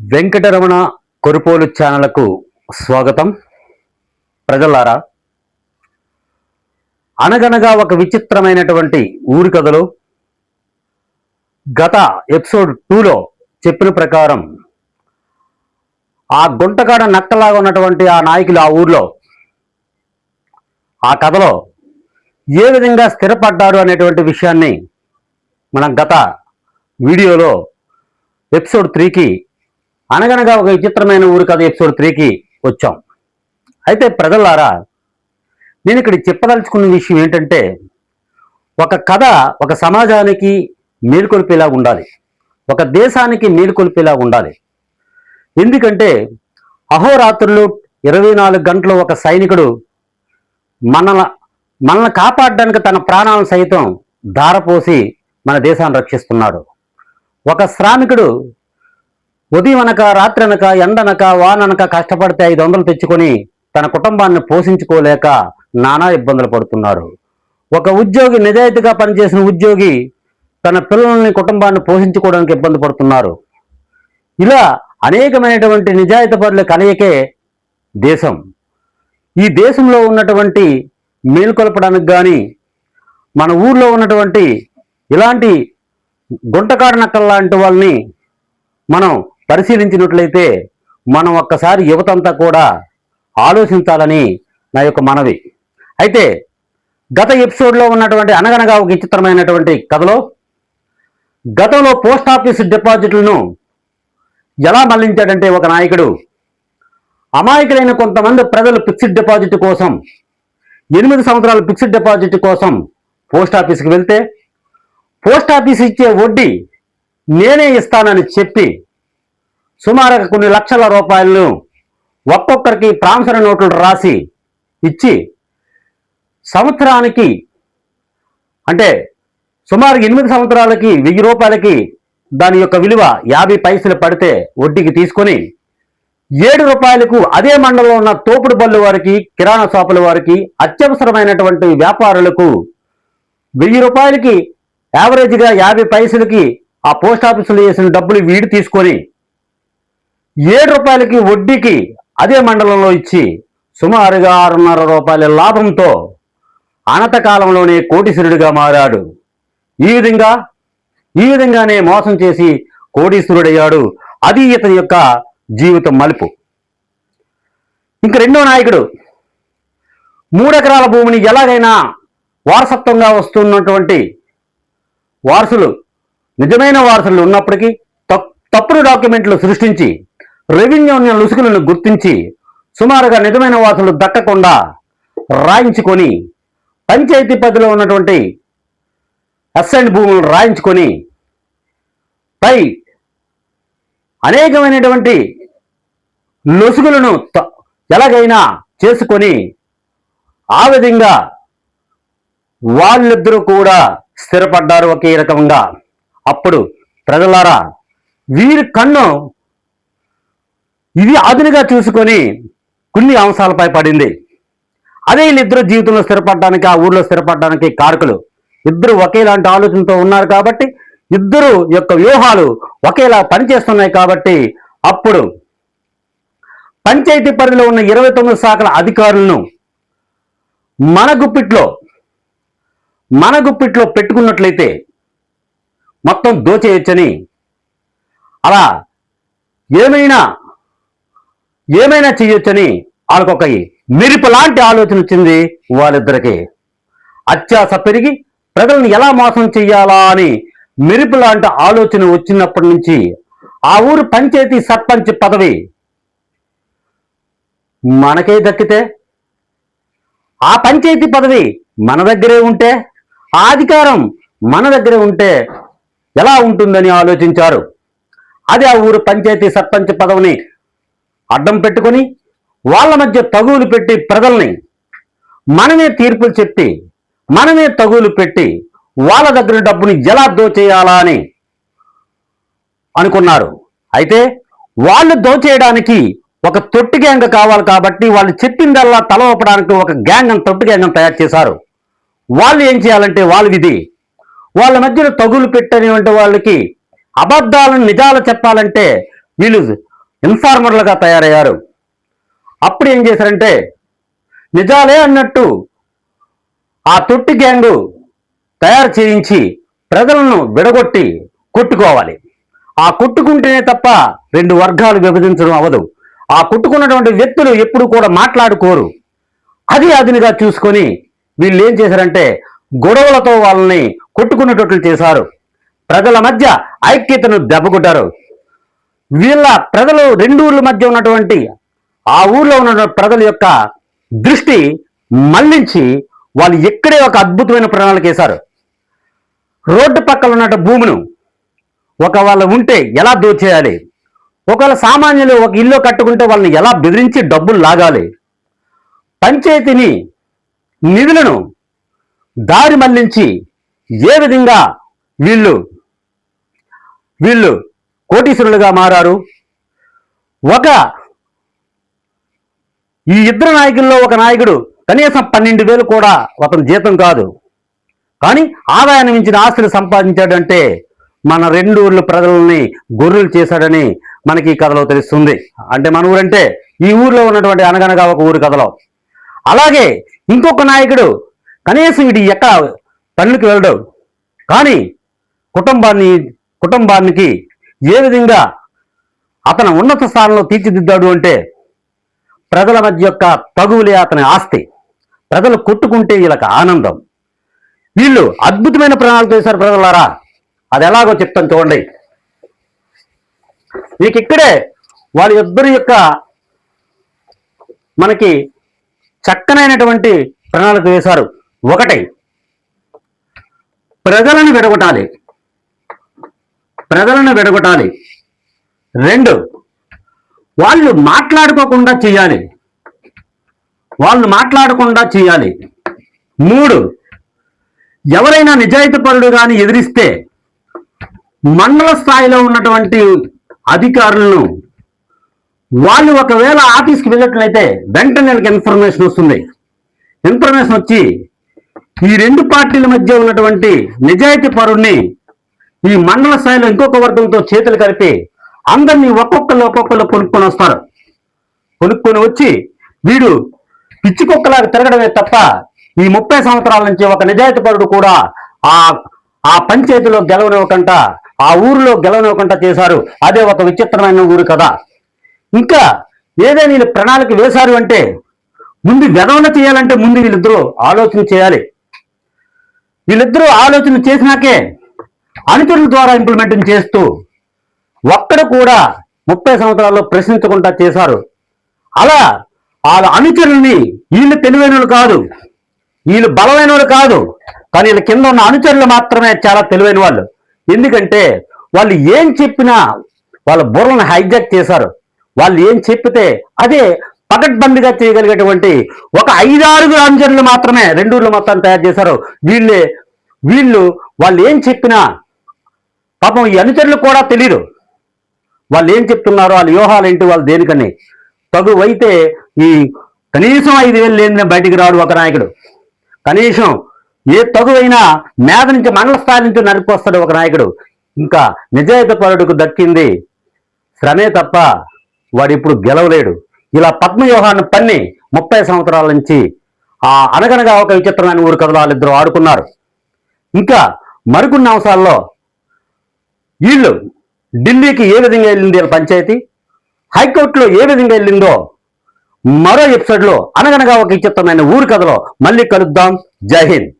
వెంకటరమణ కొరుపోలు ఛానల్కు స్వాగతం. ప్రజలారా, అనగనగా ఒక విచిత్రమైనటువంటి ఊరి కథలో గత ఎపిసోడ్ 2లో చెప్పిన ప్రకారం ఆ గుంటకాడ నక్కలాగా ఉన్నటువంటి ఆ నాయకులు ఆ ఊర్లో ఆ కథలో ఏ విధంగా స్థిరపడ్డారు అనేటువంటి విషయాన్ని మనం గత వీడియోలో ఎపిసోడ్ 3కి అనగనగా ఒక విచిత్రమైన ఊరి కథ ఎపిసోడ్ 3కి వచ్చాం. అయితే ప్రజలారా, నేను ఇక్కడ చెప్పదలుచుకున్న విషయం ఏంటంటే, ఒక కథ ఒక సమాజానికి మేలుకొల్పేలా ఉండాలి, ఒక దేశానికి మేలుకొల్పేలా ఉండాలి. ఎందుకంటే అహోరాత్రులు 24 గంటలు ఒక సైనికుడు మనల్ని కాపాడడానికి తన ప్రాణాలను సైతం ధారపోసి మన దేశాన్ని రక్షిస్తున్నాడు. ఒక శ్రామికుడు ఉదయం అనక రాత్రి అనక ఎండనక వాననక కష్టపడితే 500 తెచ్చుకొని తన కుటుంబాన్ని పోషించుకోలేక నానా ఇబ్బందులు పడుతున్నాడు. ఒక ఉద్యోగి, నిజాయితీగా పనిచేసిన ఉద్యోగి తన పిల్లల్ని కుటుంబాన్ని పోషించుకోవడానికి ఇబ్బంది పడుతున్నారు. ఇలా అనేకమైనటువంటి నిజాయితీ పరుల కలయికే దేశం. ఈ దేశంలో ఉన్నటువంటి మేలుకొల్పడానికి కానీ, మన ఊర్లో ఉన్నటువంటి ఇలాంటి గుంటకాడు నక్కల లాంటి వాళ్ళని మనం పరిశీలించినట్లయితే మనం ఒక్కసారి యువతంతా కూడా ఆలోచించాలని నా యొక్క మనవి. అయితే గత ఎపిసోడ్లో ఉన్నటువంటి అనగనగా ఒక విచిత్రమైనటువంటి కథలో గతంలో పోస్ట్ ఆఫీస్ డిపాజిట్లను ఎలా మళ్లించాడంటే, ఒక నాయకుడు అమాయకులైన కొంతమంది ప్రజలు ఫిక్స్డ్ డిపాజిట్ కోసం 8 సంవత్సరాల ఫిక్స్డ్ డిపాజిట్ కోసం పోస్ట్ ఆఫీస్కి వెళ్తే పోస్ట్ ఆఫీస్ ఇచ్చే వడ్డీ నేనే ఇస్తానని చెప్పి సుమారుగా కొన్ని లక్షల రూపాయలను ఒక్కొక్కరికి ప్రామిసరీ నోట్లు రాసి ఇచ్చి సంవత్సరానికి, అంటే సుమారు 8 సంవత్సరాలకి 1000 రూపాయలకి దాని యొక్క విలువ 50 పైసలు పడితే వడ్డీకి తీసుకొని 7 రూపాయలకు అదే మండలంలో ఉన్న తోపుడు బళ్ళు వారికి, కిరాణా షాపుల వారికి, అత్యవసరమైనటువంటి వ్యాపారులకు 1000 రూపాయలకి యావరేజ్గా 50 పైసలకి ఆ పోస్ట్ ఆఫీసులో వేసిన డబ్బులు వీడు తీసుకొని 7 రూపాయలకి వడ్డీకి అదే మండలంలో ఇచ్చి సుమారుగా 6.5 రూపాయల లాభంతో అనంత కాలంలోనే కోటీశ్వరుడిగా మారాడు. ఈ విధంగానే మోసం చేసి కోటీశ్వరుడయ్యాడు. అది ఇతని యొక్క జీవితం మలుపు. ఇంక రెండో నాయకుడు 3 ఎకరాల భూమిని ఎలాగైనా వారసత్వంగా వస్తున్నటువంటి వారసులు, నిజమైన వారసులు ఉన్నప్పటికీ తప్పుడు డాక్యుమెంట్లు సృష్టించి రెవెన్యూ లుసుకులను గుర్తించి సుమారుగా నిజమైన వారసులు దక్కకుండా రాయించుకొని పంచాయతీ పరిధిలో ఉన్నటువంటి అసైన్ భూములను రాయించుకొని పై అనేకమైనటువంటి లొసుగులను ఎలాగైనా చేసుకొని ఆ విధంగా వాళ్ళిద్దరూ కూడా స్థిరపడ్డారు ఒకే రకంగా. అప్పుడు ప్రజలారా, వీరి కన్ను ఇది అదునుగా చూసుకొని కొన్ని అంశాలపై పడింది. అదే వీళ్ళిద్దరు జీవితంలో స్థిరపడడానికి, ఆ ఊర్లో స్థిరపడడానికి కారకులు. ఇద్దరు ఒకేలాంటి ఆలోచనతో ఉన్నారు కాబట్టి, ఇద్దరు యొక్క వ్యూహాలు ఒకేలా పనిచేస్తున్నాయి కాబట్టి, అప్పుడు పంచాయతీ పరిధిలో ఉన్న 29 శాఖల అధికారులను మన గుప్పిట్లో పెట్టుకున్నట్లయితే మొత్తం దోచేయచ్చని, అలా ఏమైనా చేయొచ్చని వాళ్ళకొక మెరుపు లాంటి ఆలోచన వచ్చింది వాళ్ళిద్దరికి. అత్యాశ పెరిగి ప్రజలను ఎలా మోసం చెయ్యాలా అని మెరుపు లాంటి ఆలోచన వచ్చినప్పటి నుంచి ఆ ఊరు పంచాయతీ సర్పంచ్ పదవి మనకే దక్కితే, ఆ పంచాయతీ పదవి మన దగ్గరే ఉంటే, ఆ అధికారం మన దగ్గరే ఉంటే ఎలా ఉంటుందని ఆలోచించారు. అదే ఆ ఊరు పంచాయతీ సర్పంచ్ పదవిని అడ్డం పెట్టుకొని వాళ్ళ మధ్య తగువులు పెట్టి ప్రజల్ని మనమే తీర్పులు చెప్పి, మనమే తగువులు పెట్టి వాళ్ళ దగ్గర డబ్బుని ఎలా దోచేయాలా అని అనుకున్నారు. అయితే వాళ్ళు దోచేయడానికి ఒక తొట్టి గ్యాంగ్ కావాలి కాబట్టి వాళ్ళు చెప్పిందల్లా తల ఊపడానికి ఒక తొట్టి గ్యాంగ్ తయారు చేశారు. వాళ్ళు ఏం చేయాలంటే, వాళ్ళ మధ్యలో తగులు పెట్టినటువంటి వాళ్ళకి అబద్ధాలను నిజాలు చెప్పాలంటే వీళ్ళు ఇన్ఫార్మర్లుగా తయారయ్యారు. అప్పుడు ఏం చేశారంటే నిజాలే అన్నట్టు ఆ తొట్టి గ్యాంగు తయారు చేయించి ప్రజలను విడగొట్టి కొట్టుకోవాలి. ఆ కొట్టుకుంటేనే తప్ప రెండు వర్గాలు విభజించడం అవ్వదు. ఆ కొట్టుకున్నటువంటి వ్యక్తులు ఎప్పుడు కూడా మాట్లాడుకోరు. అది అదినిగా చూసుకొని వీళ్ళు ఏం చేశారంటే గొడవలతో వాళ్ళని కొట్టుకునేటట్లు చేశారు. ప్రజల మధ్య ఐక్యతను దెబ్బకొట్టారు. వీళ్ళ ప్రజలు రెండు ఊర్ల మధ్య ఉన్నటువంటి ఆ ఊర్లో ఉన్న ప్రజల యొక్క దృష్టి మళ్లించి వాళ్ళు ఇక్కడే ఒక అద్భుతమైన ప్రణాళిక వేశారు. రోడ్డు పక్కన ఉన్న భూమును ఒకవేళ ఉంటే ఎలా దోచేయాలి, ఒకవేళ సామాన్యులు ఒక ఇల్లు కట్టుకుంటే వాళ్ళని ఎలా బెదిరించి డబ్బులు లాగాలి, పంచాయతీని నిధులను దారి మళ్లించి ఏ విధంగా వీళ్ళు కోటీశ్వరులుగా మారారు. ఈ ఇద్దరు నాయకుల్లో ఒక నాయకుడు కనీసం 12,000 కూడా అతని జీతం కాదు, కానీ ఆదాయాన్ని మించిన ఆస్తులు సంపాదించాడంటే మన రెండు ఊర్ల ప్రజల్ని గొర్రెలు చేశాడని మనకి ఈ కథలో తెలుస్తుంది. అంటే మన ఊరంటే ఈ ఊర్లో ఉన్నటువంటి అనగనగా ఒక ఊరి కథలో. అలాగే ఇంకొక నాయకుడు కనీసం ఇటు ఎక్కడ పనులకు వెళ్ళడు, కానీ కుటుంబానికి ఏ విధంగా అతను ఉన్నత స్థానంలో తీర్చిదిద్దాడు అంటే ప్రజల మధ్య యొక్క తగువులే అతని ఆస్తి. ప్రజలు కొట్టుకుంటే వీళ్ళకి ఆనందం. వీళ్ళు అద్భుతమైన ప్రణాళిక చేశారు ప్రజలారా. అది ఎలాగో చెప్తాను చూడండి. మీకు ఇక్కడే వాళ్ళ ఇద్దరి యొక్క మనకి చక్కనైనటువంటి ప్రణాళిక వేశారు. ఒకటి, ప్రజలను విడగొట్టాలి. రెండు, వాళ్ళు మాట్లాడకుండా చేయాలి. మూడు, ఎవరైనా నిజాయితీపరుడు కానీ ఎదిరిస్తే మండల స్థాయిలో ఉన్నటువంటి అధికారులను వాళ్ళు ఒకవేళ ఆఫీస్కి వెళ్ళినట్లయితే వెంటనే ఇన్ఫర్మేషన్ వస్తుంది. ఇన్ఫర్మేషన్ వచ్చి ఈ రెండు పార్టీల మధ్య ఉన్నటువంటి నిజాయితీ పరుణ్ణి ఈ మండల స్థాయిలో ఇంకొక వర్గంతో చేతులు కలిపి అందరినీ ఒక్కొక్కరు కొనుక్కొని వచ్చి వీడు పిచ్చి కుక్కలాగా తిరగడమే తప్ప ఈ 30 సంవత్సరాల నుంచి ఒక నిజాయితీ పరుడు కూడా ఆ పంచాయతీలో గెలవనివ్వకుండా, ఆ ఊరిలో గెలవనివ్వకుండా చేశారు. అదే ఒక విచిత్రమైన ఊరు కదా. ఇంకా ఏదైనా వీళ్ళు ప్రణాళిక వేశారు అంటే ముందు వెధవన చేయాలంటే ముందు వీళ్ళిద్దరూ ఆలోచన చేయాలి. వీళ్ళిద్దరూ ఆలోచన చేసినాకే అనుచరుల ద్వారా ఇంప్లిమెంట్ చేస్తూ ఒక్కడ కూడా 30 సంవత్సరాల్లో ప్రశ్నించకుండా చేశారు. అలా ఆ అనుచరుల్ని వీళ్ళు తెలివైన వాళ్ళు కాదు, వీళ్ళు బలమైన వాళ్ళు కాదు, కానీ వీళ్ళ కింద ఉన్న అనుచరులు మాత్రమే చాలా తెలివైన వాళ్ళు. ఎందుకంటే వాళ్ళు ఏం చెప్పినా వాళ్ళ బుర్రలను హైజాక్ చేశారు. వాళ్ళు ఏం చెప్పితే అదే పకడ్బందీగా చేయగలిగేటువంటి ఒక 5-6 అనుచరులు మాత్రమే రెండు ఊర్లు మొత్తాన్ని తయారు చేశారు. వాళ్ళు ఏం చెప్పినా పాపం ఈ అనుచరులకు కూడా తెలియదు వాళ్ళు ఏం చెప్తున్నారో, వాళ్ళ వ్యూహాలు ఏంటి, వాళ్ళు దేనికని. తగువైతే ఈ కనీసం 5,000 లేని బయటికి రాడు ఒక నాయకుడు. కనీసం ఏ తగువైనా మేధ నుంచి మండల స్థాయి నుంచి నరికొస్తాడు ఒక నాయకుడు. ఇంకా నిజాయితీ పరుడుకు దక్కింది శ్రమే తప్ప వాడు ఇప్పుడు గెలవలేడు. ఇలా పద్మవ్యూహాన్ని పన్ని 30 సంవత్సరాల నుంచి అనగనగా ఒక విచిత్రమైన ఊరు కథలో వాళ్ళిద్దరూ ఆడుకున్నారు. ఇంకా మరికొన్ని అంశాల్లో వీళ్ళు ఢిల్లీకి ఏ విధంగా వెళ్ళింది వీళ్ళ పంచాయతీ, హైకోర్టులో ఏ విధంగా వెళ్ళిందో మరో ఎపిసోడ్లో అనగనగా ఒక విచిత్రమైన ఊరు కథలో మళ్ళీ కలుద్దాం. జై హింద్.